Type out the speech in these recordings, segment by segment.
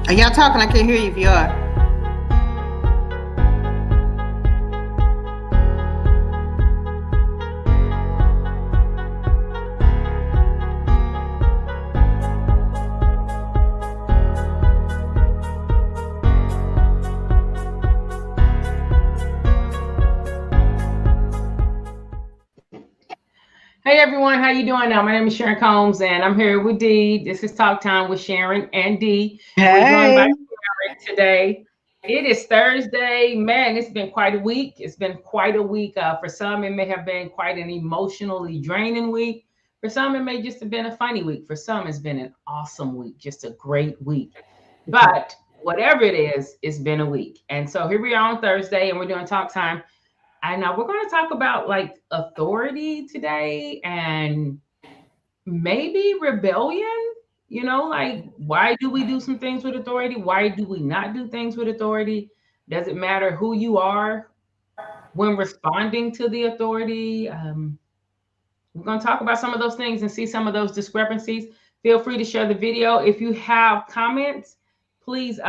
Are y'all talking? I can't hear you if you are. Hey everyone, how you doing now? My name is Sharon Combs and I'm here with Dee. This is Talk Time with Sharon and Dee. We're joined by Hey. Sharon today. It is Thursday. Man, it's been quite a week. It's been quite a week. For some, it may have been quite an emotionally draining week. For some, it may just have been a funny week. For some, it's been an awesome week, just a great week. But whatever it is, it's been a week. And so here we are on Thursday and we're doing Talk Time. And now we're going to talk about like authority today and maybe rebellion. You know, like why do we do some things with authority? Why do we not do things with authority? Does it matter who you are when responding to the authority? We're going to talk about some of those things and see some of those discrepancies. Feel free to share the video. If you have comments, please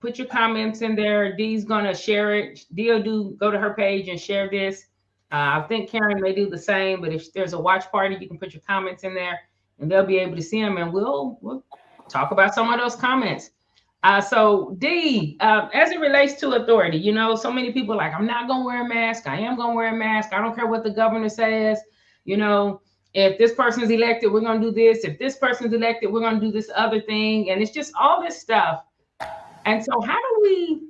put your comments in there. Dee's going to share it. Dee will go to her page and share this. I think Karen may do the same, but if there's a watch party, you can put your comments in there and they'll be able to see them and we'll talk about some of those comments. So Dee, as it relates to authority, you know, so many people are like, I'm not going to wear a mask. I am going to wear a mask. I don't care what the governor says. You know, if this person's elected, we're going to do this. If this person's elected, we're going to do this other thing. And it's just all this stuff. And so how do we,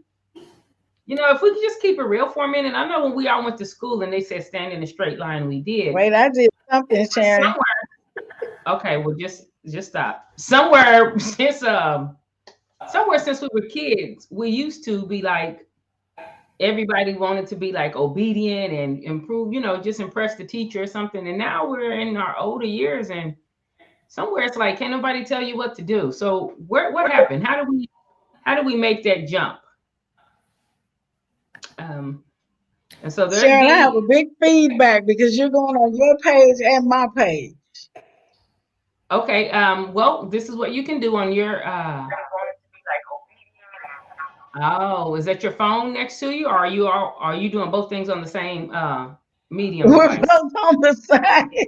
you know, if we could just keep it real for a minute. I know when we all went to school and they said stand in a straight line, we did. Wait, I did something, Sharon. Okay, well, just stop. Somewhere since we were kids, we used to be like, everybody wanted to be like obedient and improve, you know, just impress the teacher or something. And now we're in our older years and somewhere it's like, can't nobody tell you what to do. So what happened? How do we make that jump? And so there's Sharon, I have a big feedback because you're going on your page and my page. Okay. Well, this is what you can do on your oh, is that your phone next to you, or are you doing both things on the same medium We're device? both on the side.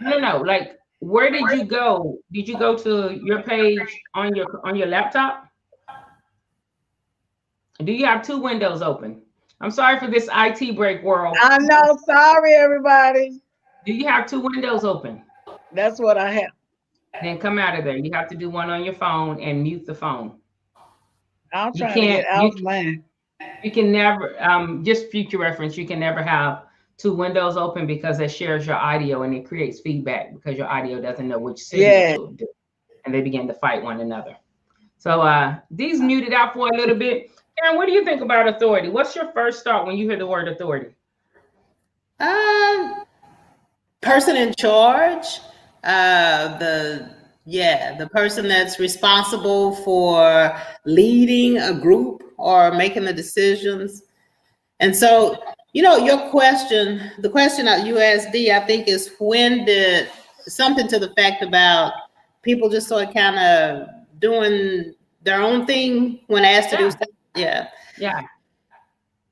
No. Like, where did you go? Did you go to your page on your laptop? Do you have two windows open? I'm sorry for this IT break world. I know. Sorry, everybody. Do you have two windows open? That's what I have. Then come out of there. You have to do one on your phone and mute the phone. I'm trying to get out of mine. You can never, just future reference, you can never have two windows open because that shares your audio and it creates feedback because your audio doesn't know which signal to do. And they begin to fight one another. So these muted out for a little bit. Karen, what do you think about authority? What's your first thought when you hear the word authority? Person in charge, the person that's responsible for leading a group or making the decisions. And so, you know, the question that you asked, Dee, I think is when did something to the fact about people just sort of kind of doing their own thing when asked to do something. Yeah.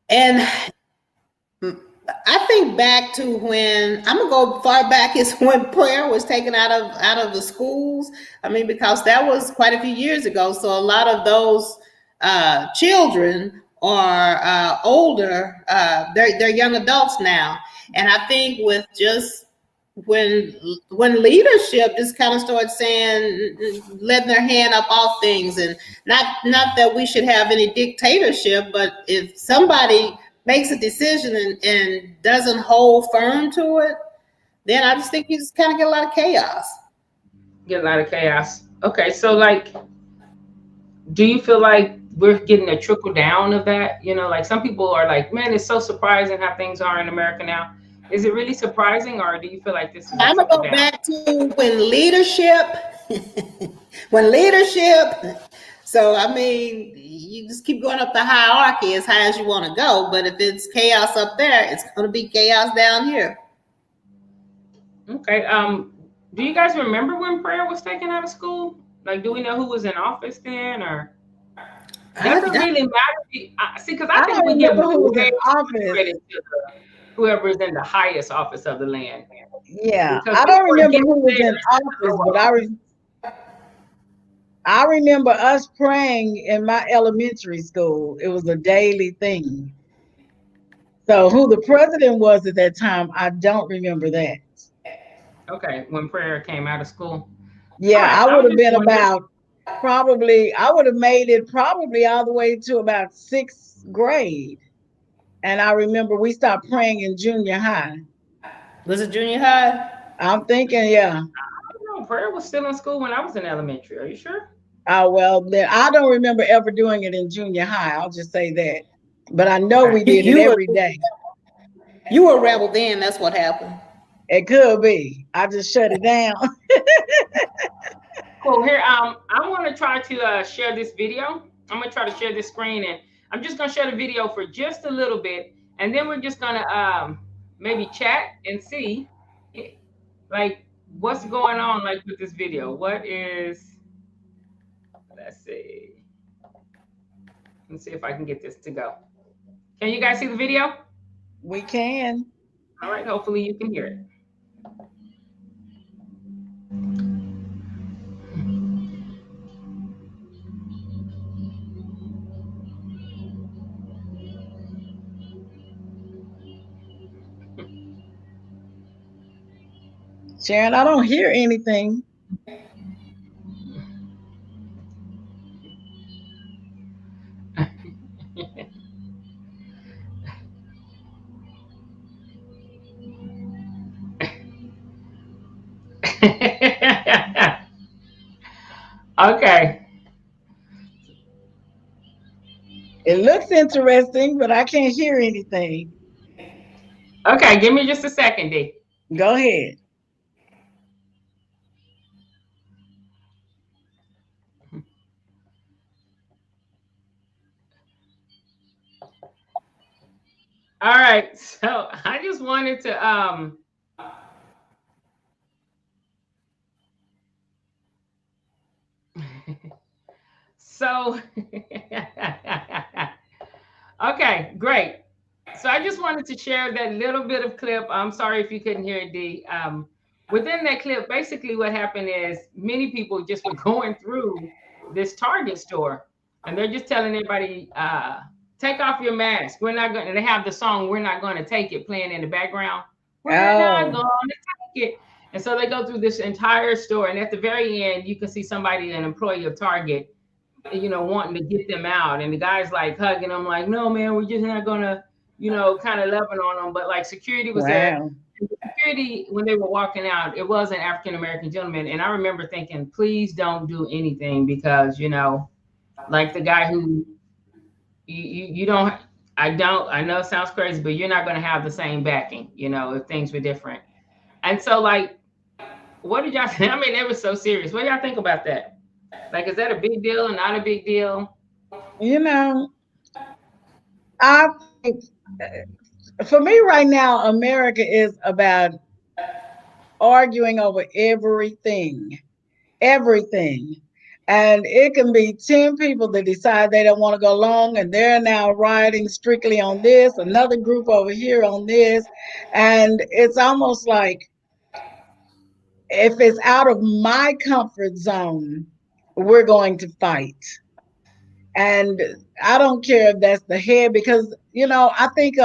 And I think back to when I'm gonna go far back is when prayer was taken out of the schools. I mean, because that was quite a few years ago. So a lot of those children are older. They're young adults now, and I think with just when leadership just kind of started saying, letting their hand up off things, and not that we should have any dictatorship, but if somebody makes a decision and doesn't hold firm to it, then I just think you just kind of get a lot of chaos. Okay, so like, do you feel like we're getting a trickle down of that? You know, like some people are like, man, it's so surprising how things are in America now. Is it really surprising, or do you feel like this is I'm gonna go back to when leadership. So I mean, you just keep going up the hierarchy as high as you want to go. But if it's chaos up there, it's going to be chaos down here. Okay. Do you guys remember when prayer was taken out of school? Like, do we know who was in office then, or I, doesn't really matter? See, because I I think don't we give remember who was way in too much office. credit to whoever is in the highest office of the land, Yeah, because I we don't were remember getting who was there in to the office, lower but office. I remember us praying in my elementary school. It was a daily thing. So who the president was at that time, I don't remember that. Okay, when prayer came out of school. All Yeah, right, I I would was have just been wondering. about probably, I would have made it probably all the way to about sixth grade. And I remember we stopped praying in junior high. was it junior high? I'm thinking, yeah. I don't know. Prayer was still in school when I was in elementary. Are you sure? Oh, well, then I don't remember ever doing it in junior high. I'll just say that. But I know Okay. we You, did it you were every day. you were a rebel then. That's what happened. It could be. I just shut it down. Cool. Here, I want to try to share this video. I'm gonna try to share this screen, and I'm just gonna share the video for just a little bit, and then we're just gonna maybe chat and see, like, what's going on, like, with this video. What is? Let's see. Let's see if I can get this to go. Can you guys see the video? We can. All right. Hopefully, you can hear it. Sharon, I don't hear anything. Okay. It looks interesting, but I can't hear anything. Okay. Give me just a second, D. Go ahead. All right. So I just wanted to so okay, great. So I just wanted to share that little bit of clip. I'm sorry if you couldn't hear it, D. Within that clip, basically what happened is many people just were going through this Target store, and they're just telling everybody, take off your mask. We're not going to, they have the song "We're Not Going to Take It" playing in the background. We're not Oh, going to take it. And so they go through this entire store, and at the very end, you can see somebody, an employee of Target, wanting to get them out. And the guy's like hugging them, like, no, man, we're just not gonna, kind of loving on them. But like security was there. wow. And the security, when they were walking out, it was an African American gentleman. And I remember thinking, please don't do anything because, like the guy who you don't, I know it sounds crazy, but you're not going to have the same backing, if things were different. And so, like, what did y'all think? I mean, it was so serious. What do y'all think about that? Like, is that a big deal or not a big deal? You know, I think for me right now, America is about arguing over everything, everything. And it can be 10 people that decide they don't want to go along, and they're now rioting strictly on this, another group over here on this. And it's almost like if it's out of my comfort zone, we're going to fight. And I don't care if that's the head because I think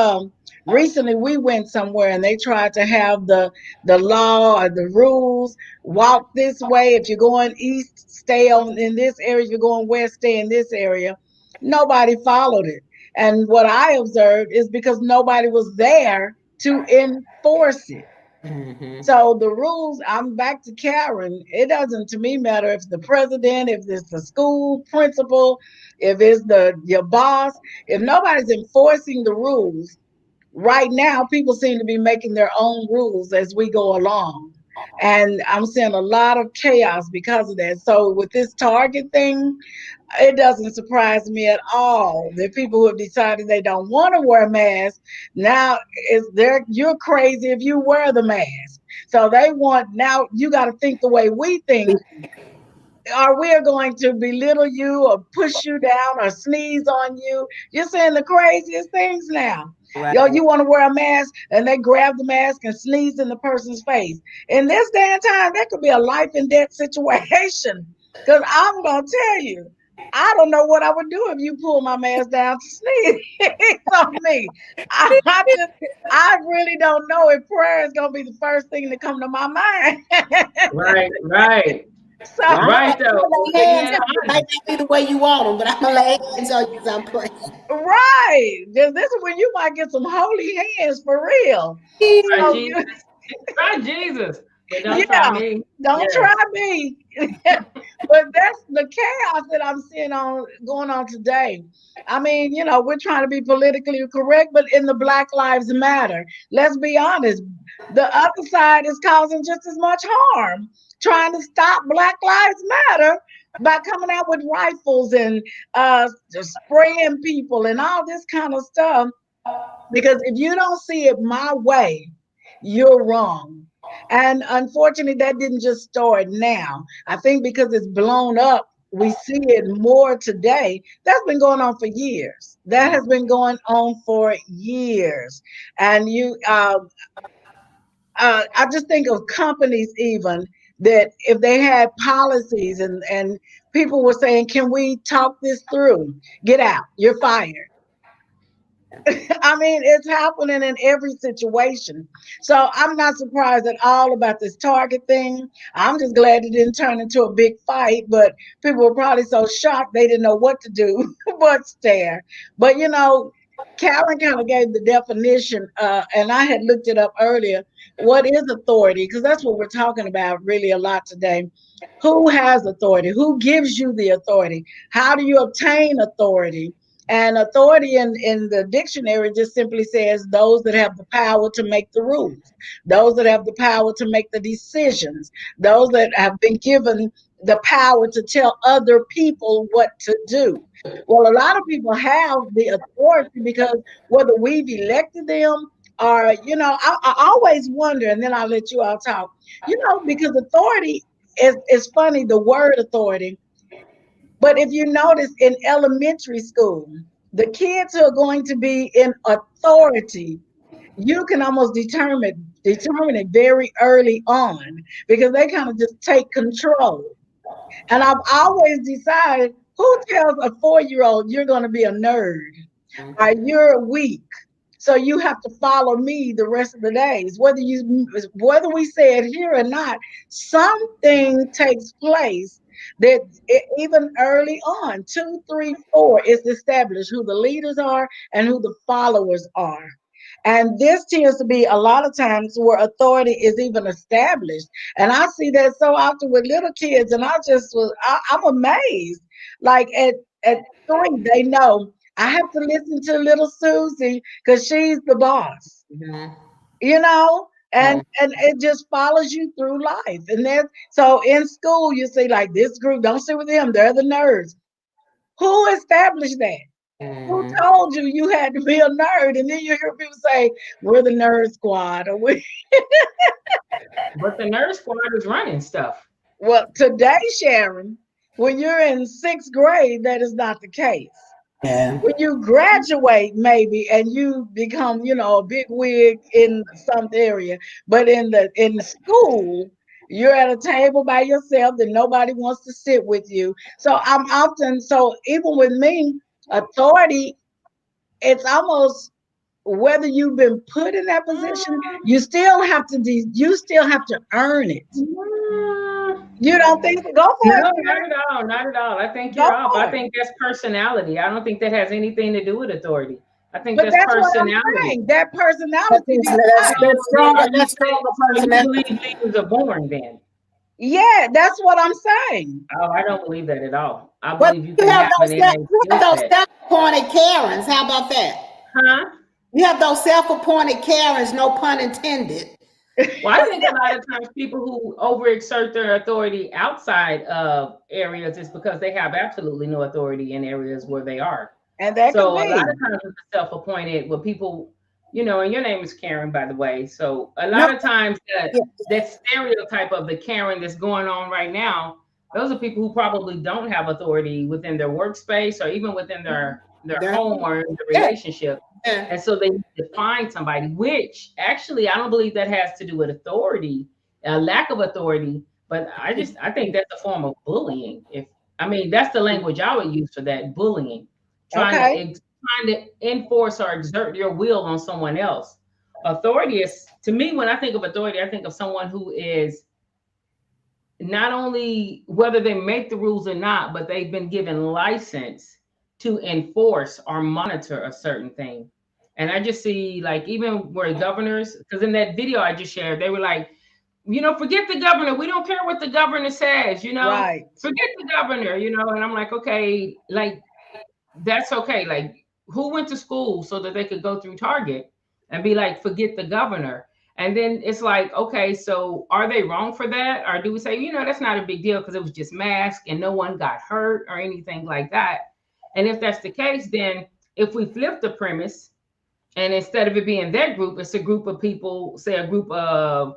recently we went somewhere and they tried to have the law or the rules, walk this way. If you're going east, stay on in this area. If you're going west, stay in this area. Nobody followed it. And what I observed is because nobody was there to enforce it. Mm-hmm. So the rules, I'm back to Karen. It doesn't to me matter if the president, if it's the school principal, if it's your boss, if nobody's enforcing the rules. Right now, people seem to be making their own rules as we go along. And I'm seeing a lot of chaos because of that. So with this Target thing, it doesn't surprise me at all that people who have decided they don't want to wear masks now is there. You're crazy if you wear the mask. So they want now. You got to think the way we think. or we're going to belittle you or push you down or sneeze on you. You're saying the craziest things now. Yo, Right. you want to wear a mask and they grab the mask and sneeze in the person's face. In this day and time, that could be a life and death situation. Because I'm going to tell you, I don't know what I would do if you pull my mask down to sneeze on me. I really don't know if prayer is going to be the first thing to come to my mind. Right, right, Well, So, right. I'm Though, gonna lay hands being on you. It might honest. not be the way you want them, but I'm gonna lay hands on you because I'm praying. right. This is when you might get some holy hands for real. Try So Jesus. Try Jesus, but don't try yeah, me. don't try Yes. me. But that's the chaos that I'm seeing on going on today. I mean, we're trying to be politically correct, but in the Black Lives Matter, let's be honest, the other side is causing just as much harm, trying to stop Black Lives Matter by coming out with rifles and just spraying people and all this kind of stuff. Because if you don't see it my way, you're wrong. And unfortunately, that didn't just start now. I think because it's blown up, we see it more today. That's been going on for years. That has been going on for years. And I just think of companies even that if they had policies and people were saying, "Can we talk this through? Get out. You're fired." I mean, it's happening in every situation. So I'm not surprised at all about this Target thing. I'm just glad it didn't turn into a big fight, but people were probably so shocked they didn't know what to do but stare. But Karen kind of gave the definition, and I had looked it up earlier. What is authority? Because that's what we're talking about really a lot today. Who has authority? Who gives you the authority? How do you obtain authority? And authority in the dictionary just simply says those that have the power to make the rules, those that have the power to make the decisions, those that have been given the power to tell other people what to do. Well, a lot of people have the authority because whether we've elected them or, I always wonder, and then I'll let you all talk, because authority is funny, the word authority. But if you notice in elementary school, the kids who are going to be in authority, you can almost determine it very early on because they kind of just take control. And I've always decided who tells a 4-year old you're going to be a nerd or you're weak. So you have to follow me the rest of the days, whether we say it here or not. Something takes place that even early on, 2, 3, 4, it's established who the leaders are and who the followers are. And this tends to be a lot of times where authority is even established. And I see that so often with little kids, and I'm amazed. Like at 3, they know I have to listen to little Susie because she's the boss, Mhm. you know, and Mhm. and it just follows you through life. And then so in school, you see like this group, don't sit with them, they're the nerds. Who established that? Who Mhm. told you you had to be a nerd? And then you hear people say, we're the nerd squad. Or But the nurse squad is running stuff. well, today, Sharon, when you're in 6th grade, that is not the case. Yeah. When you graduate maybe and you become a big wig in some area, but in the school you're at a table by yourself that nobody wants to sit with you. So I'm often so even with me, authority, it's almost whether you've been put in that position, you still have to earn it. Mm, You don't think so? Go for it, no, not Sharon. at all. Not at all. I think Go you're off. I for it. think that's personality. I don't think that has anything to do with authority. I think But that's that's what I'm personality. saying. That That's, personality that's, decides. that's So stronger. are you That's saying, stronger so you believe personality. leaders are born then? Yeah, that's what I'm saying. Oh, I don't believe that at all. I Well, believe you can have an innate you have skill those set. self-appointed Karens. How about that? Huh? You have those self-appointed Karens. No pun intended. Well, I think a lot of times people who overexert their authority outside of areas is because they have absolutely no authority in areas where they are. And that So could a lot be. of times with the self-appointed, with people, and your name is Karen, by the way. So a No, lot of times that yeah, that stereotype of the Karen that's going on right now, those are people who probably don't have authority within their workspace or even within their They're, home or in the yeah, relationship. yeah. And so they need to find somebody, which actually I don't believe that has to do with authority, a lack of authority, but I think that's a form of bullying. If I mean that's the language I would use for that, bullying, Okay. trying to enforce or exert your will on someone else. Authority is, to me, when I think of authority, I think of someone who is not only whether they make the rules or not, but they've been given license to enforce or monitor a certain thing. And I just see, like, even where governors, because in that video I just shared, they were like, forget the governor. We don't care what the governor says, Right. forget the governor, and I'm like, okay, like, that's okay. Like, who went to school so that they could go through Target and be like, forget the governor? And then it's like, okay, so are they wrong for that? Or do we say, that's not a big deal because it was just mask and no one got hurt or anything like that? And if that's the case, then if we flip the premise and instead of it being that group, it's a group of people, say a group of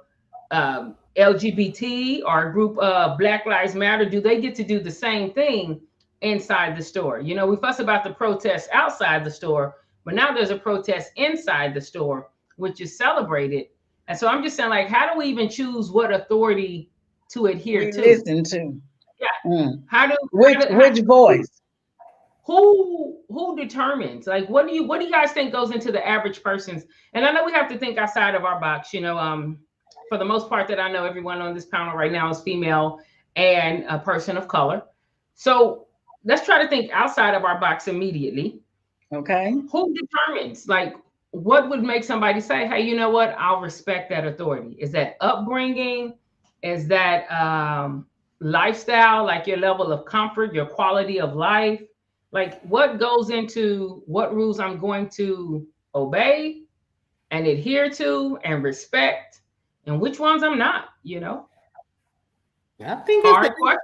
LGBT or a group of Black Lives Matter, do they get to do the same thing inside the store? We fuss about the protests outside the store, but now there's a protest inside the store, which is celebrated. And so I'm just saying, like, how do we even choose what authority to adhere We to? listen to. Yeah. Mm. How do Which voice? who determines, like, what do you guys think goes into the average person's? And I know we have to think outside of our box, for the most part that I know, everyone on this panel right now is female and a person of color. So let's try to think outside of our box immediately. Okay. Who determines, like, what would make somebody say, hey, you know what, I'll respect that authority? Is that upbringing? Is that lifestyle, like your level of comfort, your quality of life? Like, what goes into what rules I'm going to obey and adhere to and respect, and which ones I'm not, I think Hard question.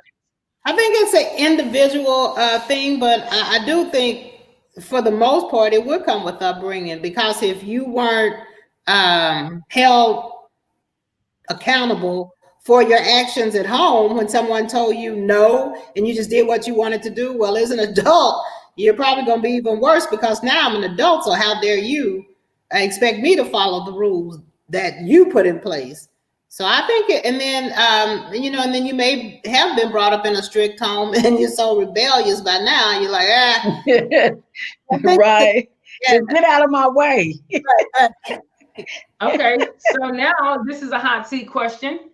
it's an individual thing, but I do think for the most part it would come with upbringing, because if you weren't held accountable for your actions at home when someone told you no and you just did what you wanted to do, well, as an adult, you're probably going to be even worse, because now I'm an adult, so how dare you expect me to follow the rules that you put in place? So I think and then and then you may have been brought up in a strict home and you're so rebellious by now, you're like, Right. Just get out of my way. Okay, so now this is a hot seat question.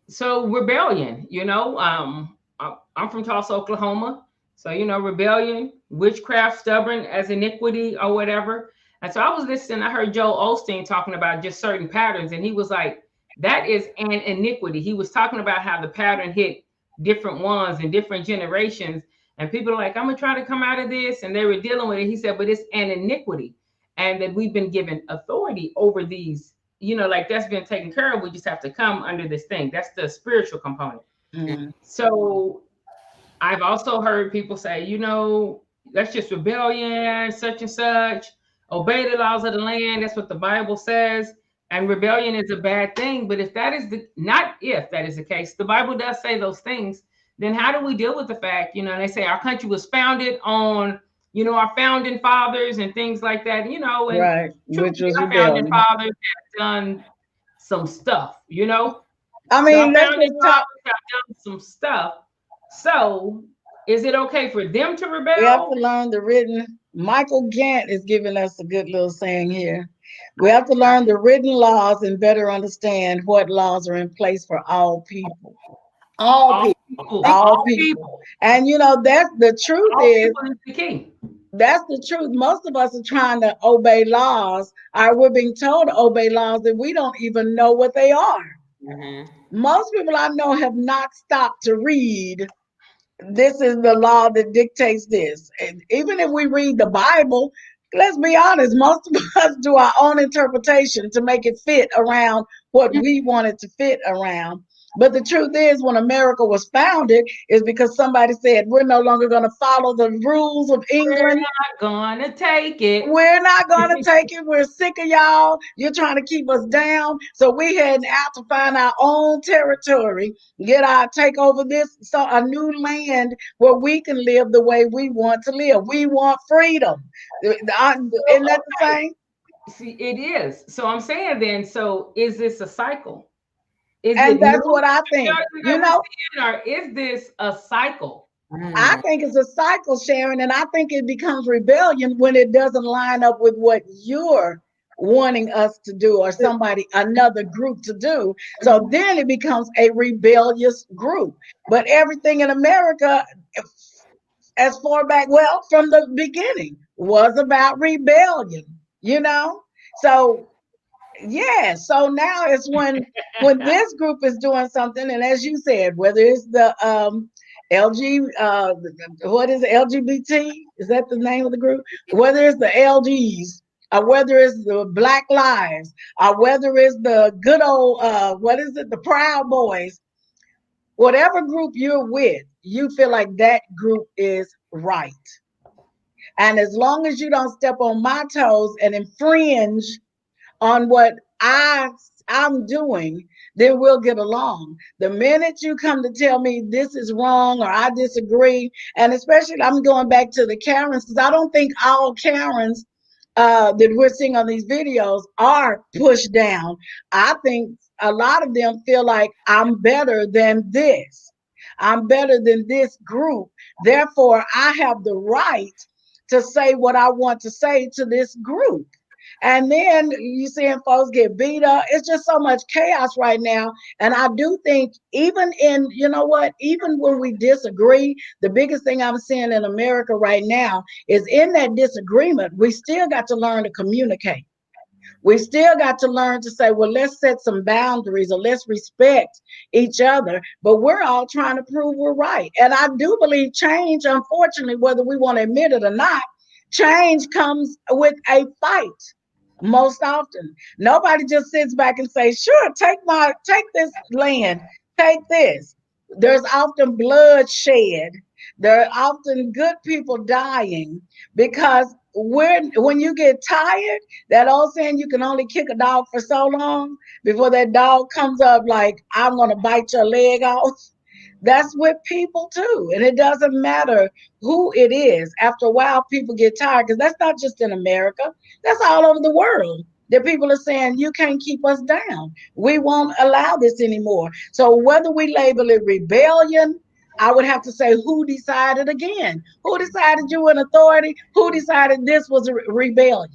So rebellion, I'm from Tulsa, Oklahoma. So, rebellion, witchcraft, stubborn as iniquity or whatever. And so I was listening, I heard Joel Osteen talking about just certain patterns. And he was like, that is an iniquity. He was talking about how the pattern hit different ones in different generations. And people are like, I'm going to try to come out of this. And they were dealing with it. He said, but it's an iniquity. And that we've been given authority over these, like, that's been taken care of. We just have to come under this thing. That's the spiritual component. Mm-hmm. So I've also heard people say, that's just rebellion, such and such, obey the laws of the land. That's what the Bible says. And rebellion is a bad thing. But if that is the case, the Bible does say those things, then how do we deal with the fact, they say our country was founded on, our founding fathers and things like that, and right, which was our founding fathers have done some stuff, I mean, our founding fathers have done some stuff. So is it okay for them to rebel? We have to learn the written. Michael Gant is giving us a good little saying here. We have to learn the written laws and better understand what laws are in place for all people. All people. All people. And that's the truth. All is the key. That's the truth. Most of us are trying to obey laws, or we're being told to obey laws that we don't even know what they are. Mm-hmm. Most people I know have not stopped to read, this is the law that dictates this. And even if we read the Bible, let's be honest, most of us do our own interpretation to make it fit around what we want it to fit around. But the truth is, when America was founded, is because somebody said, we're no longer going to follow the rules of We're England. not gonna take it. We're not going to take it. We're sick of y'all. You're trying to keep us down. So we heading out to find our own territory, take over this, so a new land where we can live the way we want to live. We want freedom. Isn't that the same? See, it is. So I'm saying then, so is this a cycle? Is And it that's new what I think. rebellion You that we're know, seeing, or is this a cycle? I think it's a cycle, Sharon, and I think it becomes rebellion when it doesn't line up with what you're wanting us to do or another group to do. So then it becomes a rebellious group. But everything in America, as far back, well, from the beginning, was about rebellion, you know? So yeah, so now it's when this group is doing something, and as you said, whether it's the LG, what is it, LGBT? Is that the name of the group? Whether it's the LGs, or whether it's the Black Lives, or whether it's the good old, what is it, the Proud Boys, whatever group you're with, you feel like that group is right. And as long as you don't step on my toes and infringe on what I'm doing, then we'll get along. The minute you come to tell me this is wrong or I disagree, and especially I'm going back to the Karens, because I don't think all Karens that we're seeing on these videos are pushed down. I think a lot of them feel like I'm better than this. I'm better than this group. Therefore, I have the right to say what I want to say to this group. And then you seeing folks get beat up. It's just so much chaos right now. And I do think even in, you know what, even when we disagree, the biggest thing I'm seeing in America right now is in that disagreement, we still got to learn to communicate. We still got to learn to say, well, let's set some boundaries or let's respect each other. But we're all trying to prove we're right. And I do believe change, unfortunately, whether we want to admit it or not, change comes with a fight most often. Nobody just sits back and says, sure, take this land, take this. There's often bloodshed. There are often good people dying because when you get tired, that old saying, you can only kick a dog for so long before that dog comes up like, I'm gonna bite your leg off. That's with people too. And it doesn't matter who it is. After a while, people get tired because that's not just in America, that's all over the world. That people are saying, you can't keep us down. We won't allow this anymore. So whether we label it rebellion, I would have to say, who decided again? Who decided you were an authority? Who decided this was a rebellion?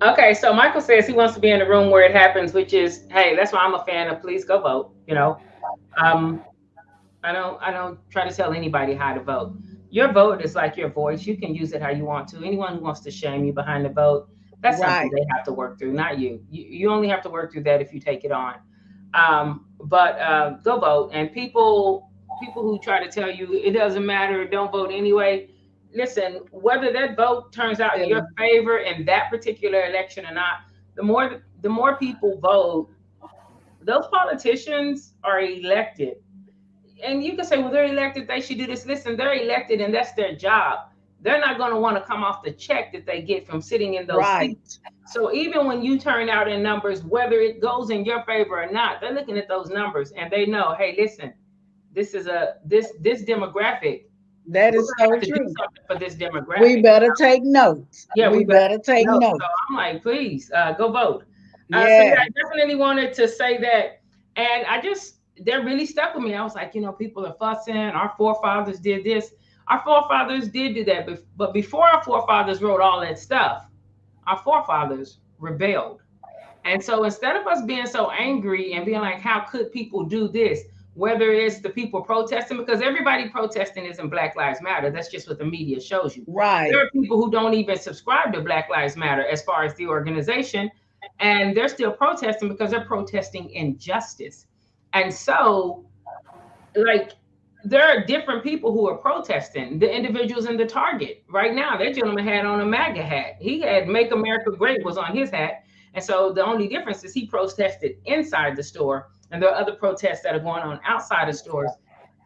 Okay, so Michael says he wants to be in the room where it happens, which is, hey, that's why I'm a fan of please go vote. Um, I don't try to tell anybody how to vote. Your vote is like your voice. You can use it how you want to. Anyone who wants to shame you behind the vote, that's something Right. they have to work through, not you. You only have to work through that if you take it on. But go vote. And people who try to tell you it doesn't matter, don't vote anyway. Listen, whether that vote turns out in your favor in that particular election or not, the more people vote, those politicians are elected, and you can say, well, they're elected, they should do this. Listen, they're elected and that's their job. They're not going to want to come off the check that they get from sitting in those Right. seats. So even when you turn out in numbers, whether it goes in your favor or not, they're looking at those numbers and they know, hey, listen, this demographic, That we're is gonna so have to do true. something for this We demographic. better take notes. Yeah, We we better better take know. So notes. I'm like, please go vote. So yeah, Yeah. I definitely wanted to say that, and they're really stuck with me. I was like, people are fussing. Our forefathers did this. Our forefathers did do that, but before our forefathers wrote all that stuff, our forefathers rebelled. And so instead of us being so angry and being like, how could people do this? Whether it's the people protesting, because everybody protesting isn't Black Lives Matter. That's just what the media shows you. There Right. are people who don't even subscribe to Black Lives Matter as far as the organization, and they're still protesting because they're protesting injustice. And so, like, there are different people who are protesting. The individuals in the Target right now, that gentleman had on a MAGA hat. He had "Make America Great" was on his hat, and so the only difference is he protested inside the store and there are other protests that are going on outside of stores.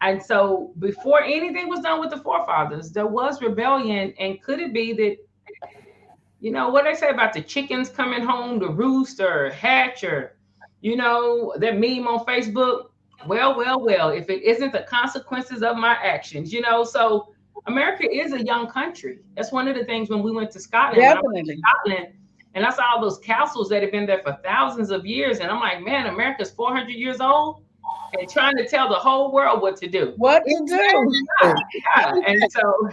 And so before anything was done with the forefathers, there was rebellion. And could it be that, what they say about the chickens coming home to roost or hatch, or, that meme on Facebook? Well, if it isn't the consequences of my actions, so America is a young country. That's one of the things when we went to Scotland, when I went to Definitely. Scotland and I saw all those castles that have been there for thousands of years. And I'm like, man, America's 400 years old and trying to tell the whole world what to do. What to do? Yeah. And so,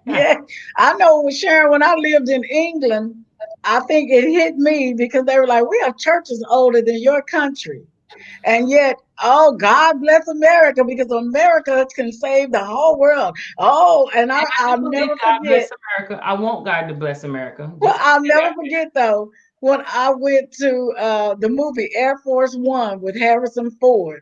Yeah, I know with Sharon, when I lived in England, I think it hit me because they were like, we have churches older than your country. And yet, oh, God bless America because America can save the whole world. Oh, and I I'll believe never God bless forget. America. I want God to bless America. Well, Just I'll never forget though when I went to the movie Air Force One with Harrison Ford.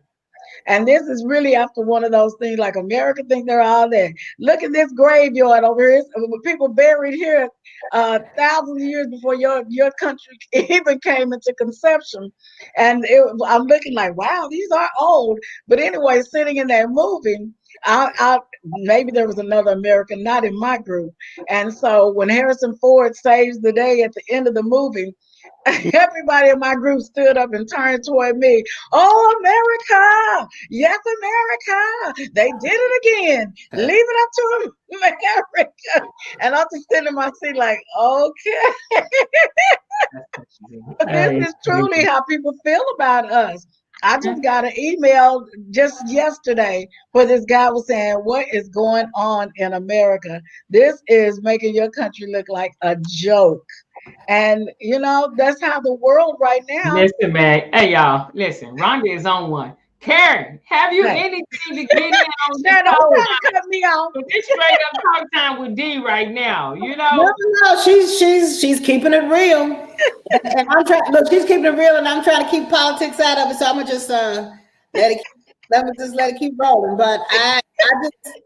And this is really after one of those things like America think they're all there. Look at this graveyard over here. People buried here thousands of years before your country even came into conception. And I'm looking like, wow, these are old. But anyway, sitting in that movie, maybe there was another American not in my group. And so when Harrison Ford saves the day at the end of the movie, everybody in my group stood up and turned toward me. Oh, America! Yes, America! They did it again. Leave it up to America. And I'm just sitting in my seat like, okay. But this is truly how people feel about us. I just got an email just yesterday where this guy was saying, what is going on in America? This is making your country look like a joke. And that's how the world right now. listen, man. Hey, y'all, listen. Rhonda is on one. Karen, have you Hey, anything to get in on this Sharon, don't talk try time? to cut me off. But this straight up talk time with D right now. No, no, she's keeping it real. And I'm trying look, she's keeping it real and I'm trying to keep politics out of it. So I'm gonna just let it keep rolling. But I just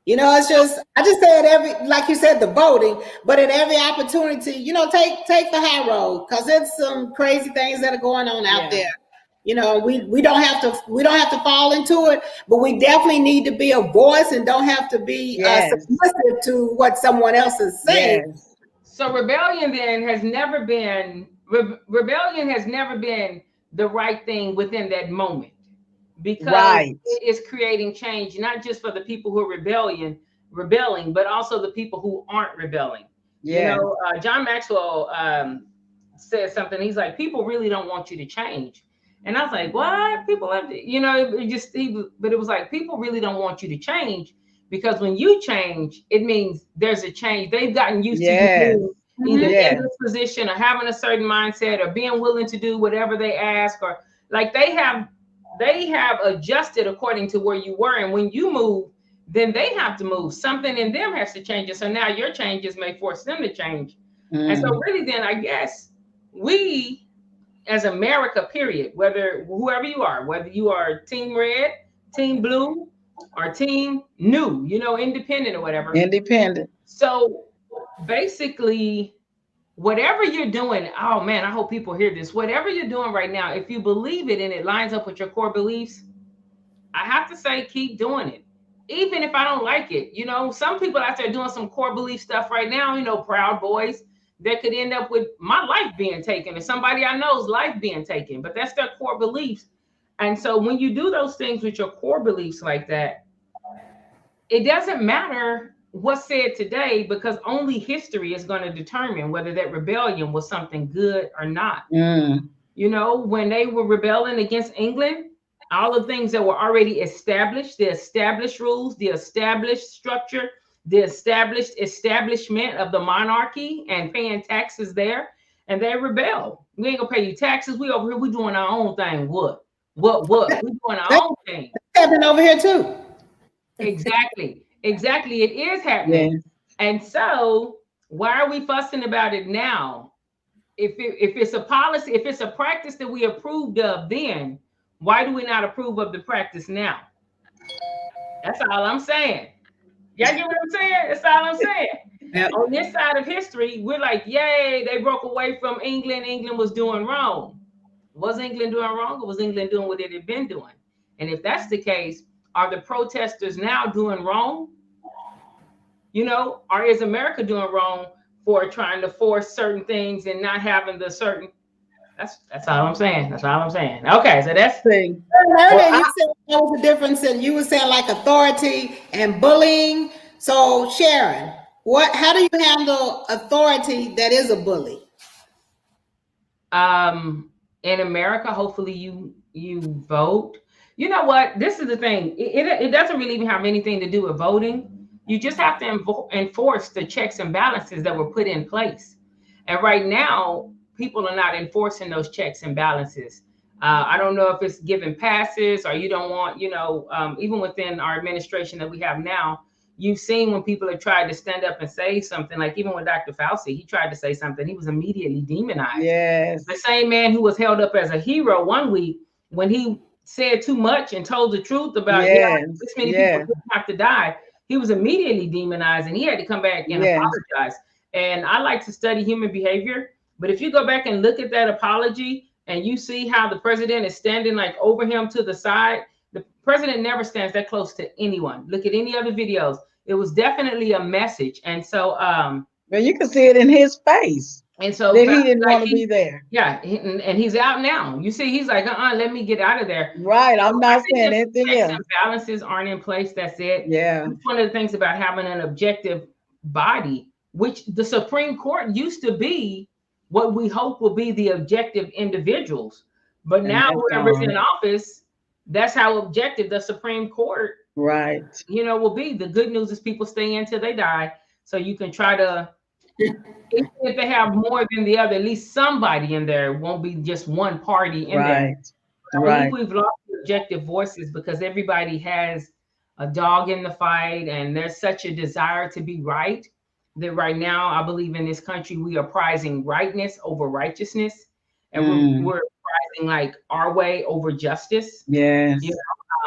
it's just I just say it every like you said, the voting, but at every opportunity, take the high road because it's some crazy things that are going on out there. We don't have to fall into it, but we definitely need to be a voice and don't have to be Yes. submissive to what someone else is saying. Yes. So rebellion then has never been the right thing within that moment, because Right. it is creating change, not just for the people who are rebelling, but also the people who aren't rebelling. Yes. John Maxwell said something. He's like, people really don't want you to change. And I was like, what? People have to, but it was like, people really don't want you to change because when you change, it means there's a change. They've gotten used to you Yes. being either Yes. in this position or having a certain mindset or being willing to do whatever they ask, or like they have adjusted according to where you were. And when you move, then they have to move. Something in them has to change. And so now your changes may force them to change. And so really then I guess we as America, period, whoever you are, whether you are team red, team blue, or team new, independent or whatever. Independent. So basically, whatever you're doing, oh man, I hope people hear this. Whatever you're doing right now, if you believe it and it lines up with your core beliefs, I have to say, keep doing it. Even if I don't like it, some people out there doing some core belief stuff right now, Proud Boys, that could end up with my life being taken and somebody I know's life being taken, but that's their core beliefs. And so when you do those things with your core beliefs like that, it doesn't matter what's said today because only history is going to determine whether that rebellion was something good or not. When they were rebelling against England, all the things that were already established, the established rules, the established structure, the establishment of the monarchy and paying taxes there, and they rebel. We ain't gonna pay you taxes. We over here, we doing our own thing. What? We doing our own thing. Happening over here too. Exactly. It is happening. Yes. And so why are we fussing about it now? If it's a policy, if it's a practice that we approved of then, why do we not approve of the practice now? That's all I'm saying. Y'all get what I'm saying? That's all I'm saying. Yep. On this side of history, we're like, yay, they broke away from England. England was doing wrong. Was England doing wrong, or was England doing what it had been doing? And if that's the case, are the protesters now doing wrong? Or is America doing wrong for trying to force certain things and not having the certain? That's all I'm saying. That's all I'm saying. Okay, so that's See, well, Earlier, you said there was a difference, and you were saying like authority and bullying. So, Sharon, how do you handle authority that is a bully? in America, hopefully you vote. You know what? This is the thing. It doesn't really even have anything to do with voting. You just have to enforce the checks and balances that were put in place. And right now, people are not enforcing those checks and balances. I don't know if it's giving passes or you don't want, even within our administration that we have now, you've seen when people have tried to stand up and say something, like even with Dr. Fauci, he tried to say something, he was immediately demonized. yes, The same man who was held up as a hero one week, when he said too much and told the truth about, yes, this many people yes, didn't have to die, he was immediately demonized and he had to come back and yes. apologize. And I like to study human behavior, but if you go back and look at that apology and you see how the president is standing like over him to the side, the president never stands that close to anyone. Look at any other videos. It was definitely a message. And so But you can see it in his face and so that he didn't like want to be there. yeah, and he's out now. You see, he's like, let me get out of there. Right. So I'm I not think saying if the anything checks else. and balances aren't in place, that's it. Yeah. That's one of the things about having an objective body, which the Supreme Court used to be what we hope will be the objective individuals. But And now that's whoever's in gone. office, that's how objective the Supreme Court, Right. will be. The good news is people stay in till they die. So you can try to, if they have more than the other, at least somebody in there. It won't be just one party in there. Right. I believe Right. we've lost the objective voices because everybody has a dog in the fight, and there's such a desire to be right that right now I believe in this country we are prizing rightness over righteousness, and Mm. we're prizing like our way over justice. Yes. You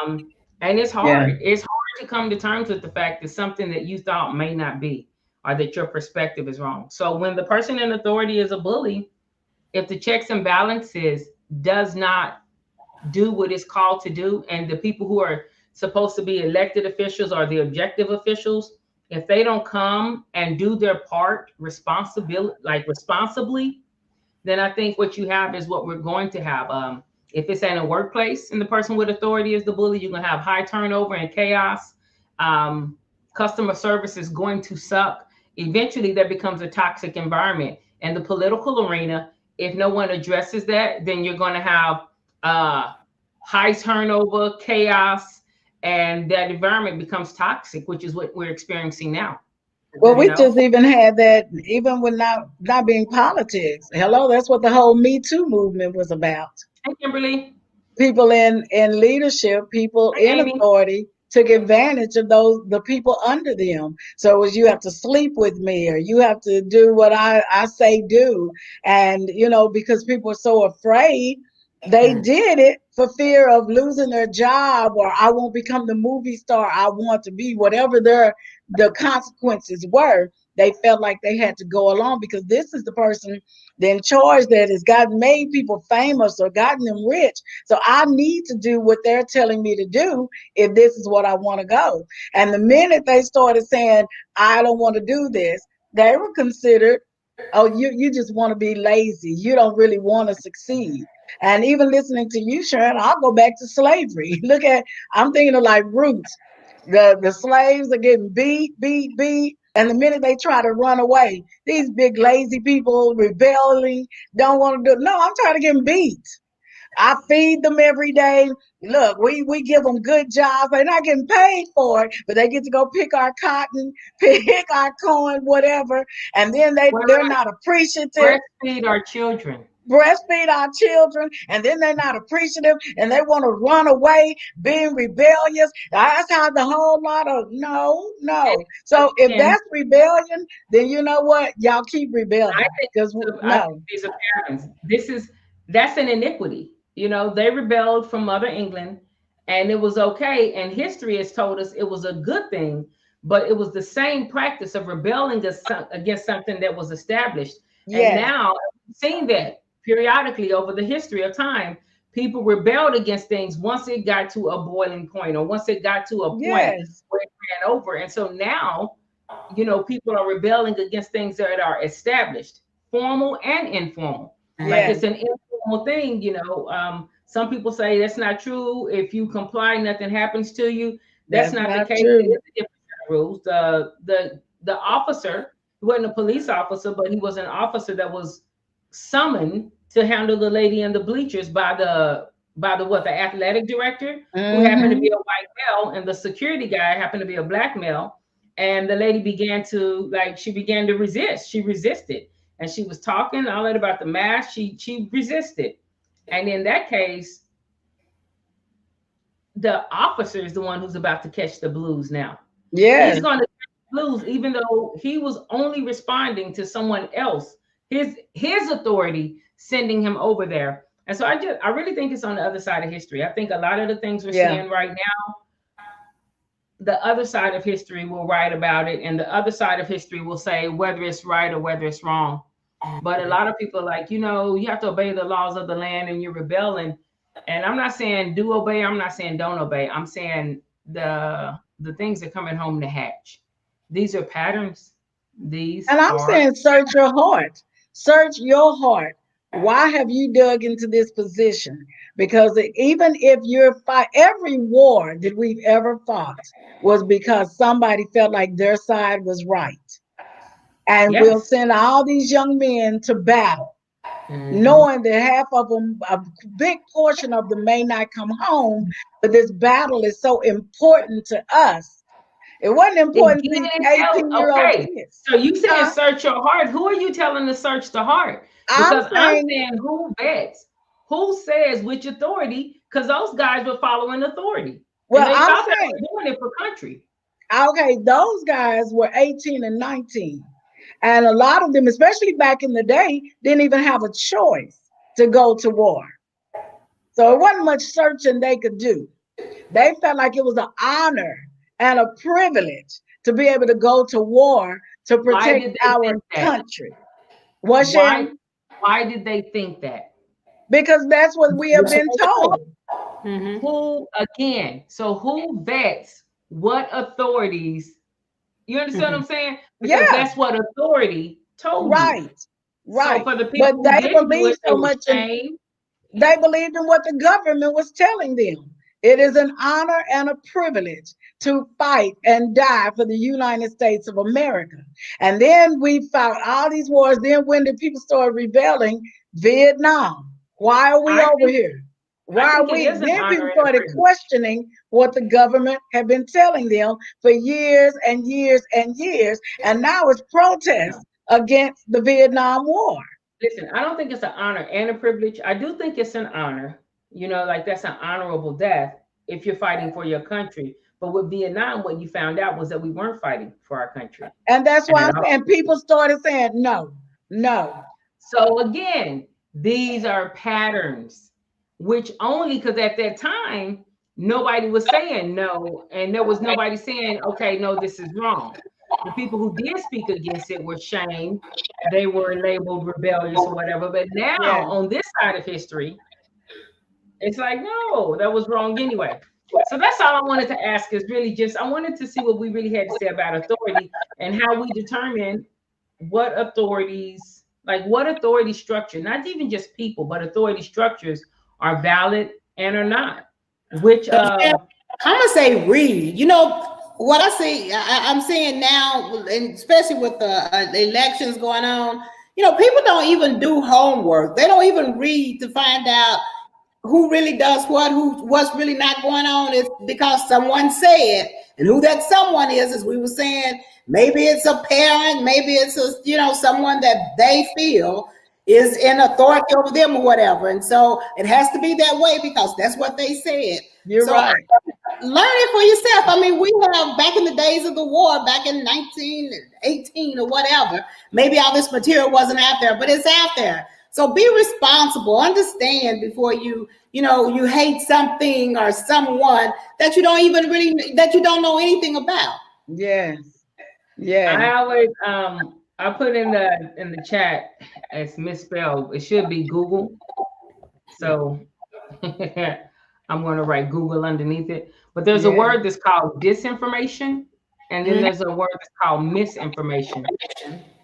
know, and it's Yeah. hard. It's hard to come to terms with the fact that something that you thought may not be, or that your perspective is wrong. So when the person in authority is a bully, if the checks and balances does not do what it's called to do, and the people who are supposed to be elected officials or the objective officials, if they don't come and do their part responsibly, then I think what you have is what we're going to have. If it's in a workplace and the person with authority is the bully, you're going to have high turnover and chaos. Um, Customer service is going to suck. Eventually, that becomes a toxic environment. And the political arena, if no one addresses that, then you're going to have high turnover, chaos, and that environment becomes toxic, which is what we're experiencing now. Well, You we know, just even had that, even with not being politics. Hello, that's what the whole Me Too movement was about. hey Kimberly, People in leadership, people hey in Amy. authority took advantage of the people under them. So it was, you have to sleep with me, or you have to do what I say do. And because people are so afraid, they did it for fear of losing their job, or I won't become the movie star I want to be, whatever the consequences were. They felt like they had to go along because this is the person in charge that has gotten made people famous or gotten them rich. So I need to do what they're telling me to do if this is what I want to go. And the minute they started saying, I don't want to do this, they were considered, oh, you just want to be lazy. You don't really want to succeed. And even listening to you, Sharon, I'll go back to slavery. I'm thinking of like Roots. The slaves are getting beat. And the minute they try to run away, these big lazy people rebelling, don't want to do. No, I'm trying to get them beat. I feed them every day. Look, we give them good jobs. They're not getting paid for it, but they get to go pick our cotton, pick our corn, whatever. And then they're not appreciative. Breastfeed our children. Breastfeed our children, and then they're not appreciative, and they want to run away, being rebellious. That's how the whole lot of no. So if And that's rebellion, then you know what? Y'all keep I rebelling think because I think no. these are patterns. That's an iniquity. They rebelled from Mother England, and it was okay. And history has told us it was a good thing, but it was the same practice of rebelling against something that was established. And Yes, now, seeing that periodically over the history of time, people rebelled against things once it got to a boiling point, or once it got to a point Yes. where it ran over. And so now, people are rebelling against things that are established, formal and informal. Like Yes. it's an informal thing. Some people say that's not true. If you comply, nothing happens to you. That's That's not the not case. It is true. a different set of rules. The officer, he wasn't a police officer, but he was an officer that was summoned to handle the lady in the bleachers by the athletic director, who happened to be Hmm. a white male, and the security guy happened to be a black male. And the lady began to resist. She resisted, and she was talking all that about the mask. She resisted, and in that case, the officer is the one who's about to catch the blues now. He's Yes. going to catch the blues, even though he was only responding to someone else, his authority sending him over there. And so I really think it's on the other side of history. I think a lot of the things we're Yeah. seeing right now, the other side of history will write about it, and the other side of history will say whether it's right or whether it's wrong. But a lot of people are like, you have to obey the laws of the land, and you're rebelling. And I'm not saying do obey, I'm not saying don't obey. I'm saying the things are coming home to hatch. These are patterns. These And I'm are saying, search your heart. Search your heart. Why have you dug into this position? Because even if you're fight, every war that we've ever fought was because somebody felt like their side was right. And we'll yes. send all these young men to battle, Mhm. knowing that half of them, a big portion of them, may not come home. But this battle is so important to us. It wasn't important to Again these and tell, 18-year-old okay. kids. So you saying Huh? search your heart. Who are you telling to search the heart? I'm Because I'm saying, saying who vets, who says which authority, because those guys were following authority. And well, they I'm thought they saying, were doing it for country. okay, those guys were 18 and 19. And a lot of them, especially back in the day, didn't even have a choice to go to war. So it wasn't much searching they could do. They felt like it was an honor and a privilege to be able to go to war to Why protect did they our think that? country. What, Why Sharon? why did they think that? Because that's what we have been told. Mhm. Who again? So who vets what authorities? You understand what I'm Mhm. saying? Because Yeah, that's what authority told you. right, So right. for the But people who they didn't do believe it, they so were much in shamed. They believed in what the government was telling them. It is an honor and a privilege to fight and die for the United States of America. And then we fought all these wars. Then when did people start rebelling? Vietnam. Why are we I over think here? I Why are think it we? is an Then honor people and a started privilege. questioning what the government had been telling them for years and years and years. And now it's protests against the Vietnam War. Listen, I don't think it's an honor and a privilege. I do think it's an honor. Like that's an honorable death if you're fighting for your country. But with Vietnam, what you found out was that we weren't fighting for our country And that's why at I'm all. saying people started saying, no, no. So again, these are patterns, which only because at that time nobody was saying no, and there was nobody saying, okay, no, this is wrong. The people who did speak against it were shamed, they were labeled rebellious or whatever. But now Yeah. on this side of history, it's like, no, that was wrong anyway. So that's all I wanted to ask is really just I wanted to see what we really had to say about authority and how we determine what authorities, like what authority structure, not even just people, but authority structures are valid and are not. Which So, yeah, I'm gonna say read. What I see, I'm seeing now, and especially with the elections going on. People don't even do homework. They don't even read to find out who really does what, what's really not going on. Is because someone said, and who that someone is, as we were saying, maybe it's a parent, maybe it's someone that they feel is in authority over them or whatever. And so it has to be that way because that's what they said. You're So right. learn it for yourself. I mean, we have back in the days of the war, back in 1918 or whatever, maybe all this material wasn't out there, but it's out there. So be responsible, understand before you hate something or someone that you don't know anything about. Yes. Yes. I always I put in the chat. It's misspelled. It should be Google. So I'm going to write Google underneath it. But there's a Yeah. word that's called disinformation, and then there's a word that's called misinformation.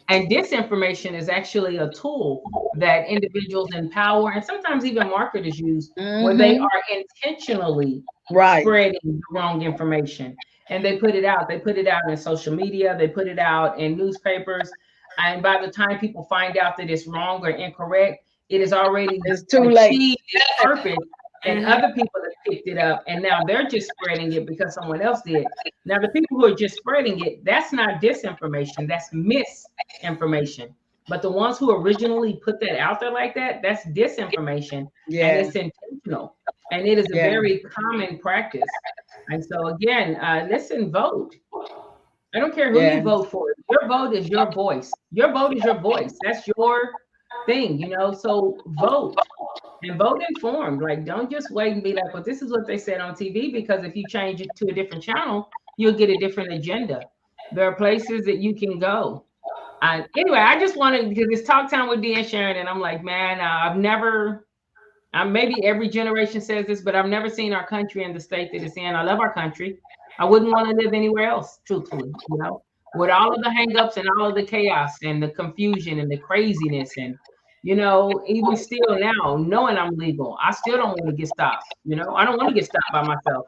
And disinformation is actually a tool that individuals in power and sometimes even marketers use where they Mm-hmm. are intentionally Right. spreading the wrong information. And they put it out. They put it out in social media, they put it out in newspapers. And by the time people find out that it's wrong or incorrect, it has already It's too late. achieved its purpose. And Mhm. other people have picked it up and now they're just spreading it because someone else did. Now, the people who are just spreading it, that's not disinformation, that's misinformation. But the ones who originally put that out there like that, that's disinformation and Yeah. it's intentional. And it is a Yeah. very common practice. And so, again, listen, vote. I don't care who you Yeah. vote for. Your vote is your voice. Your vote is your voice. That's your thing, you know? So vote and vote informed. Like, don't just wait and be like, well, this is what they said on TV, because if you change it to a different channel, you'll get a different agenda. There are places that you can go. Anyway, I just wanted, because it's Talk Time with D and Sharon, and I'm like, man, I've never, maybe every generation says this, but I've never seen our country in the state that it's in. I love our country. I wouldn't want to live anywhere else, truthfully, you know, with all of the hangups and all of the chaos and the confusion and the craziness. And, you know, even still now, knowing I'm legal, I still don't want to get stopped. You know, I don't want to get stopped by myself.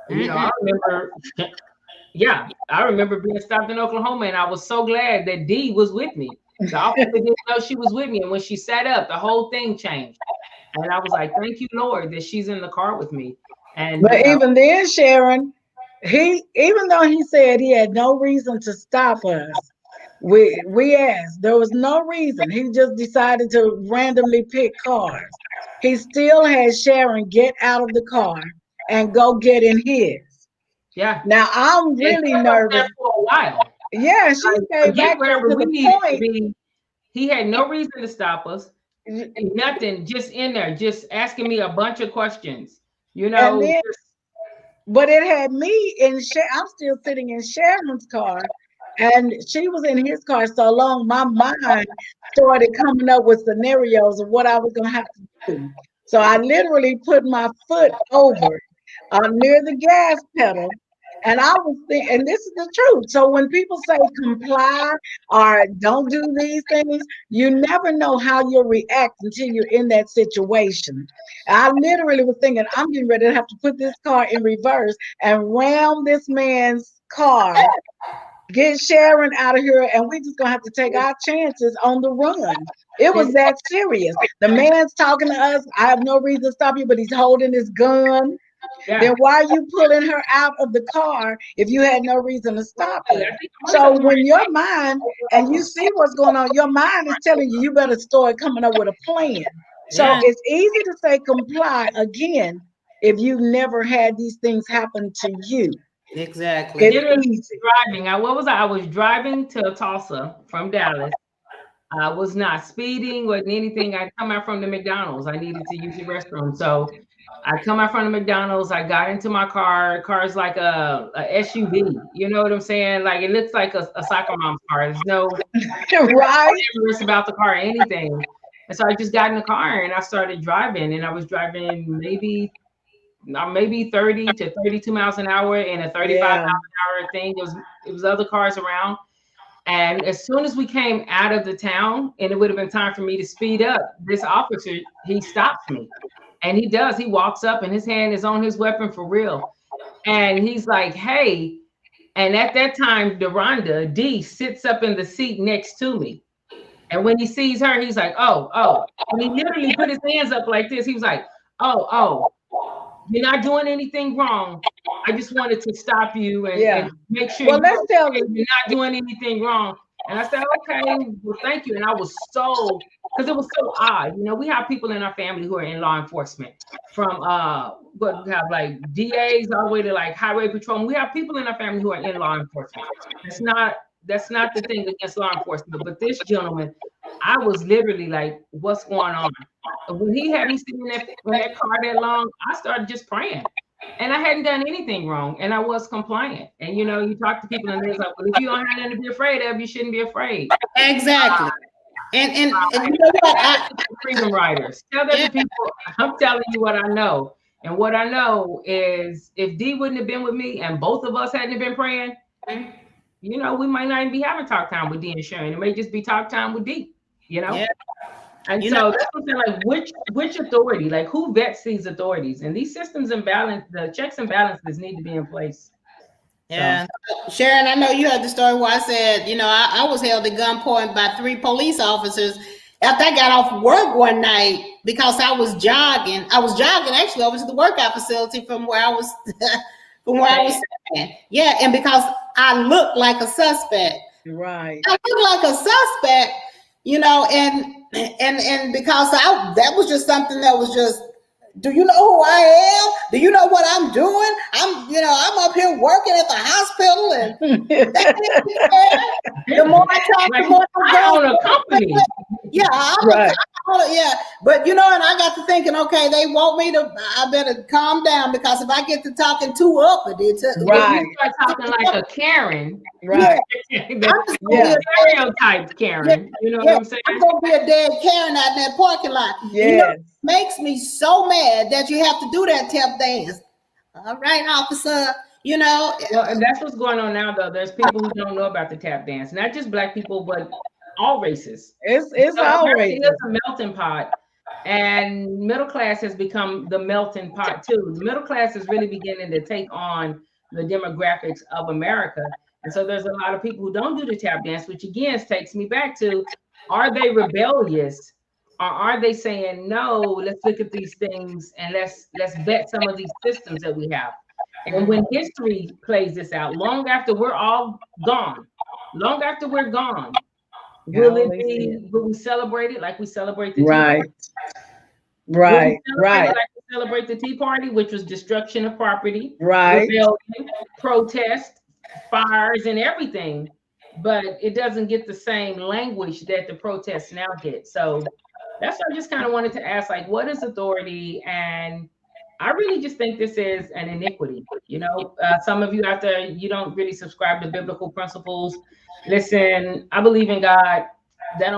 You know, I remember, yeah, I remember being stopped in Oklahoma, and I was so glad that Dee was with me. The officer didn't know she was with me, and when she sat up, the whole thing changed. And I was like, thank you, Lord, that she's in the car with me. And, you But know, even then, Sharon, he even though he said he had no reason to stop us, we asked. There was no reason. He just decided to randomly pick cars. He still had Sharon get out of the car and go get in his. yeah, Now I'm and really kept us there nervous. for a while. Yeah, she Like, stayed forget back there wherever to we the needed to point. be. He had no reason to stop us. Nothing, just in there, just asking me a bunch of questions. You And know, then, just, but it had me in. I'm still sitting in Sharon's car, and she was in his car so long. My mind started coming up with scenarios of what I was gonna have to do. So I literally put my foot over near the gas pedal. And I was thinking, and this is the truth. So when people say comply or don't do these things, you never know how you'll react until you're in that situation. I literally was thinking, I'm getting ready to have to put this car in reverse and ram this man's car, get Sharon out of here, and we just gonna have to take our chances on the run. It was it's, that serious. The man's talking to us. I have no reason to stop you, but he's holding his gun. Then yeah. why are you pulling her out of the car if you had no reason to stop Hey, her? I think I want to So tell somebody, when your mind and you see what's going on, your mind is telling you you better start coming up with a plan. So Yeah, it's easy to say comply again if you've never had these things happen to you. exactly. It's literally easy. driving. What was I? I was driving to Tulsa from Dallas. I was not speeding, wasn't anything. I come out from the McDonald's. I needed to use the restroom. So I come out from the McDonald's. I got into my car. Car's like a SUV. You know what I'm saying? Like it looks like a soccer mom's car. There's no Right? interest about the car or anything. And so I just got in the car and I started driving. And I was driving maybe 30 to 32 miles an hour in a 35 Yeah. mile an hour thing. It was other cars around. And as soon as we came out of the town and it would have been time for me to speed up, this officer, he stops me. And he does. He walks up and his hand is on his weapon for real. And he's like, hey. And at that time, Deronda D sits up in the seat next to me. And when he sees her, he's like, oh, oh. And he literally put his hands up like this. He was like, oh, oh, you're not doing anything wrong. I just wanted to stop you Yeah. and make sure Well, you're let's tell okay. the You're not doing anything wrong. And I said, okay, well, thank you. And I was so, because it was so odd. You know, we have people in our family who are in law enforcement, from what we have like DAs all the way to like highway patrol. We have people in our family who are in law enforcement. That's not the thing against law enforcement. But this gentleman, I was literally like, what's going on? When he had me sitting in that car that long, I started just praying. And I hadn't done anything wrong, and I was compliant. And you talk to people, and they're like, "Well, if you don't have nothing to be afraid of, you shouldn't be afraid." Exactly. And you know what? Freedom riders. Tell that Yeah. to people. I'm telling you what I know. And what I know is if D wouldn't have been with me and both of us hadn't been praying, we might not even be having talk time with D and Sharon. It may just be talk time with D, Yeah. And You so that's what I'm saying, like which authority, like who vets these authorities? And these systems and balance, the checks and balances need to be in place. Yeah. Sharon, I know you heard the story where I said, I was held at gunpoint by 3 police officers after I got off work one night because I was jogging. I was jogging actually over to the workout facility from where I was staying. Yeah, and because I looked like a suspect. Right. I looked like a suspect, and because that was just something that was just, do you know who I am? Do you know what I'm doing? I'm up here working at the hospital, and the more I talk, the more I own a company. Yeah, right. Yeah, but and I got to thinking, okay, they want me to. I better calm down because if I get to talking too uppity, right, you start talking like a Karen, right? Stereotyped Karen. You know what I'm saying? I'm gonna be a dead Karen out in that parking lot. Yes. Makes me so mad that you have to do that tap dance. All right, officer. Well, and that's what's going on now, though. There's people who don't know about the tap dance, not just Black people, but all races. It's all races. It's a melting pot, and middle class has become the melting pot too. The middle class is really beginning to take on the demographics of America, and so there's a lot of people who don't do the tap dance, which again takes me back to: are they rebellious, or are they saying no? Let's look at these things and let's vet some of these systems that we have. And when history plays this out, long after we're all gone, long after we're gone, will we celebrate it like we celebrate the Tea Party? Right. Like we celebrate the Tea Party, which was destruction of property, right, rebellion, protest, fires, and everything. But it doesn't get the same language that the protests now get. So that's what I just kind of wanted to ask, like, what is authority? And I really just think this is an iniquity. Some of you out there, you don't really subscribe to biblical principles. Listen, I believe in God. I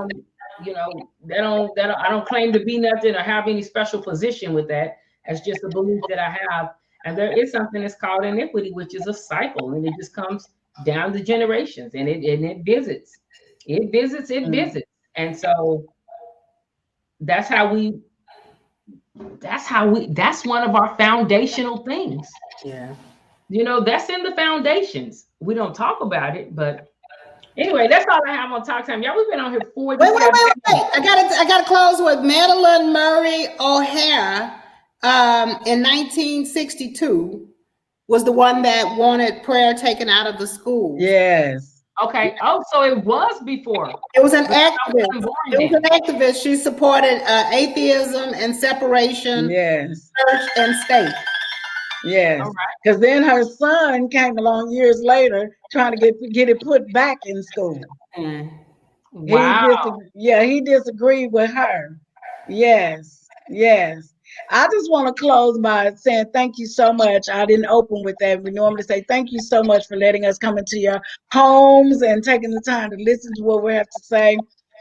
don't claim to be nothing or have any special position with that. It's just a belief that I have. And there is something that's called iniquity, which is a cycle, and it just comes down the generations, and it visits. It visits. And so that's one of our foundational things. Yeah. That's in the foundations. We don't talk about it, but anyway, that's all I have on Talk Time. Y'all, we've been on here 40 Wait. I gotta close with Madeline Murray O'Hara. In 1962 was the one that wanted prayer taken out of the schools. Yes. Okay. Oh, so it was before. It was an activist. She supported atheism and separation. Yes. Church and state. Yes. Because then her son came along years later trying to get it put back in school. Wow. He disagreed with her. Yes. I just want to close by saying thank you so much. I didn't open with that. We normally say thank you so much for letting us come into your homes and taking the time to listen to what we have to say,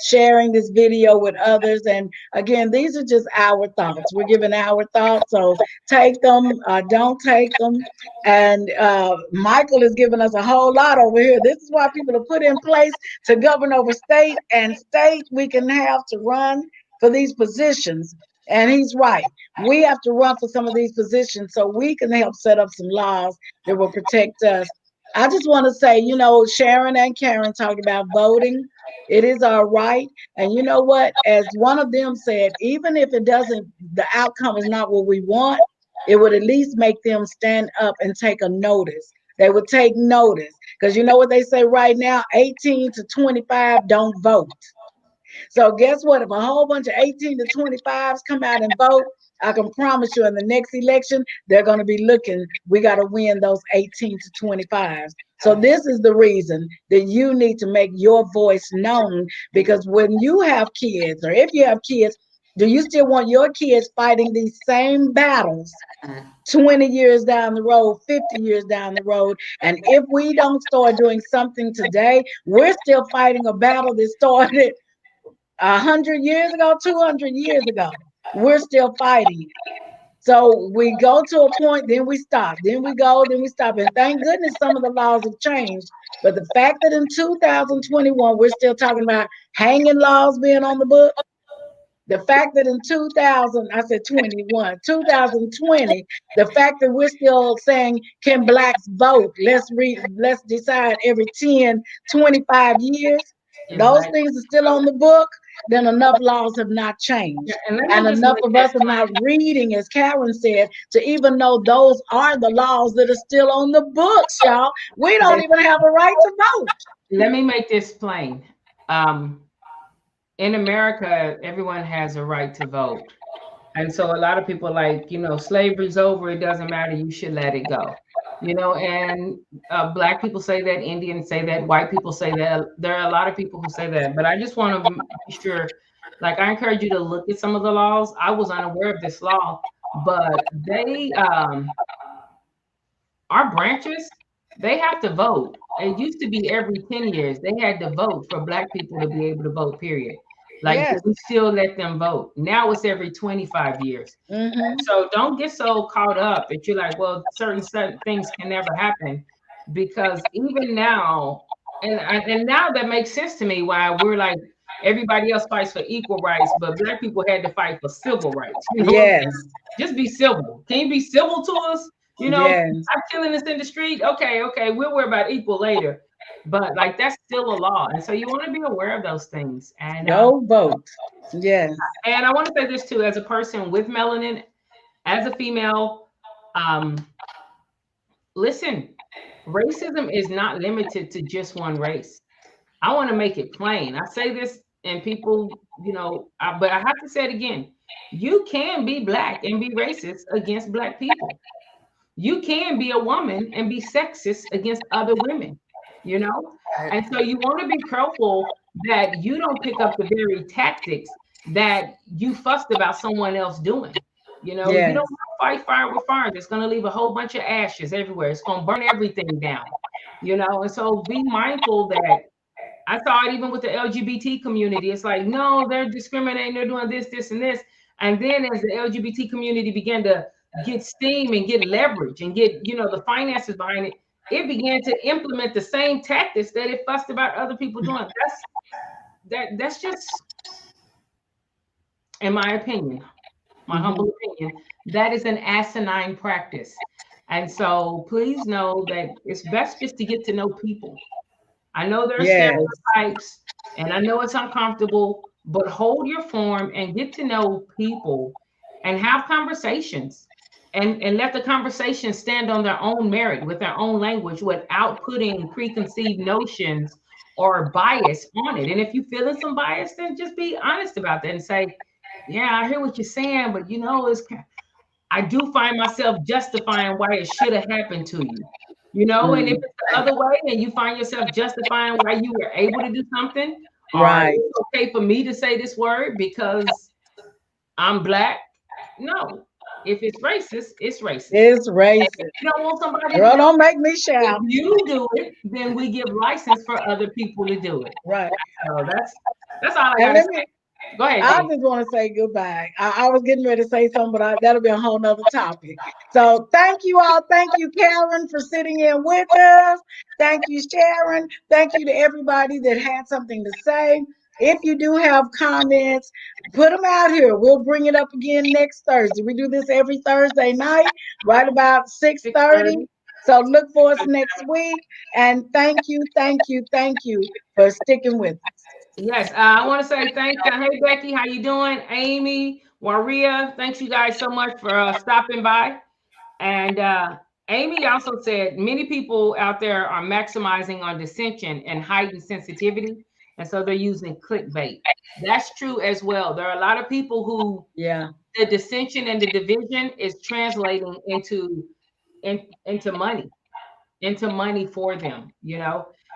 sharing this video with others. And again, these are just our thoughts. We're giving our thoughts, so take them, don't take them. And Michael is giving us a whole lot over here. This is why people are put in place to govern over state and state we can have to run for these positions. And he's right. We have to run for some of these positions so we can help set up some laws that will protect us. I just want to say, Sharon and Karen talked about voting. It is our right. And you know what? As one of them said, even if the outcome is not what we want, it would at least make them stand up and take a notice. They would take notice. Because you know what they say right now? 18 to 25 don't vote. So guess what? If a whole bunch of 18 to 25s come out and vote, I can promise you in the next election, they're going to be looking, we got to win those 18 to 25s. So this is the reason that you need to make your voice known, because when you have kids, or if you have kids, Do you still want your kids fighting these same battles Mm. 20 years down the road, 50 years down the road? And if we don't start doing something today, we're still fighting a battle that started 100 years ago, 200 years ago. We're still fighting it. So we go to a point, then we stop, then we go, then we stop. And thank goodness some of the laws have changed. But the fact that in 2021, we're still talking about hanging laws being on the book, the fact that in 2000, I said 21, 2020, the fact that we're still saying, can blacks vote? Let's decide every 10, 25 years. Those Exactly. things are still on the book, then enough laws have not Yeah, changed. and let me And just enough make of that us are not reading, as Karen said, to even know those are the laws that are still on the books, y'all. We don't plain. even have a right to vote. Let me make this plain. Um, in America, everyone has a right to vote. And so a lot of people are like, slavery's over, it doesn't matter, you should let it go. And black people say that, Indians say that, white people say that. There are a lot of people who say that. But I just want to be sure, like, I encourage you to look at some of the laws. I was unaware of this law, but our branches, they have to vote. It used to be every 10 years they had to vote for black people to be able to vote, period. Like, Yes. we still let them vote. Now it's every 25 years. Mm-hmm. So don't get so caught up that you're like, well, certain things can never happen, because even now, and now that makes sense to me why we're like, everybody else fights for equal rights, but black people had to fight for civil rights. You know what I'm Yes. saying? Just be civil. Can you be civil to us? Yes. Stop killing us in the street. Okay, we'll worry about equal later. But like, that's still a law, and so you want to be aware of those things. Go vote. Yes. And I want to say this too, as a person with melanin, as a female, um, listen, racism is not limited to just one race. I want to make it plain. I say this, and people, but I have to say it again. You can be black and be racist against black people. You can be a woman and be sexist against other women, you know? And so you want to be careful that you don't pick up the very tactics that you fussed about someone else doing. You Yes. don't want to fight fire with fire. That's going to leave a whole bunch of ashes everywhere. It's going to burn everything down, And so be mindful that I saw it even with the LGBT community. It's like, no, they're discriminating, they're doing this, this, and this. And then as the LGBT community began to get steam and get leverage and get, the finances behind it, it began to implement the same tactics that it fussed about other people doing. That's just, in my opinion, my Mm-hmm. humble opinion, that is an asinine practice. And so please know that it's best just to get to know people. I know there are Yes. stereotypes and I know it's uncomfortable, but hold your form and get to know people and have conversations, and let the conversation stand on their own merit with their own language without putting preconceived notions or bias on it. And if you feel some bias, then just be honest about that and say, yeah, I hear what you're saying, but I do find myself justifying why it should have happened to you. And if Mm. it's the other way and you find yourself justifying why you were able to do something, or Right. it's okay for me to say this word because I'm black. No. If it's racist, it's racist. It's And if racist. you don't want somebody to Girl, do don't make me it, if shout. you do it, then we give license for other people to do it. Right. So that's all I And gotta let say. me, Go ahead, I D. just want to say goodbye. I was getting ready to say something, but that'll be a whole nother topic. So thank you all. Thank you, Karen, for sitting in with us. Thank you, Sharon. Thank you to everybody that had something to say. If you do have comments, put them out here. We'll bring it up again next Thursday. We do this every Thursday night, right about 6:30. 6:30. So look for us next week. And thank you, thank you, thank you for sticking with us. Yes, I want to say thank you. Hey, Becky, how you doing? Amy, Waria, thanks you guys so much for stopping by. And Amy also said many people out there are maximizing on dissension and heightened sensitivity, and so they're using clickbait. That's true as well. There are a lot of people who Yeah. the dissension and the division is translating into money for them.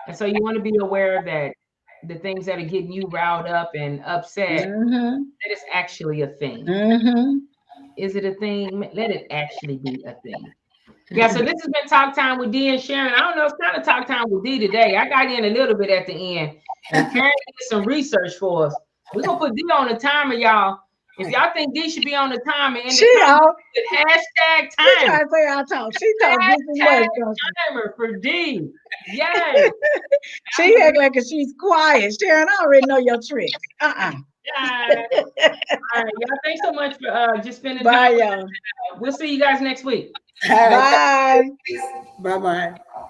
And so you want to be aware that the things that are getting you riled up and upset, Mm-hmm. that is actually a thing. Mm-hmm. Is it a thing? Let it actually be a thing. Yeah, so this has been Talk Time with D and Sharon. I don't know, it's kind of Talk Time with D today. I got in a little bit at the end, and Karen did some research for us. We're going to put D on the timer, y'all. If y'all think D should be on the timer, in the She comments, out. with hashtag She timer. trying to say I talk. She talk just as Hashtag much, don't she? timer for D. Yes. She act like she's quiet. Sharon, I already know your tricks. Yeah. All right, y'all. Thanks so much for just spending Bye, time with y'all. us. We'll see you guys next week. All right. Bye. Bye bye.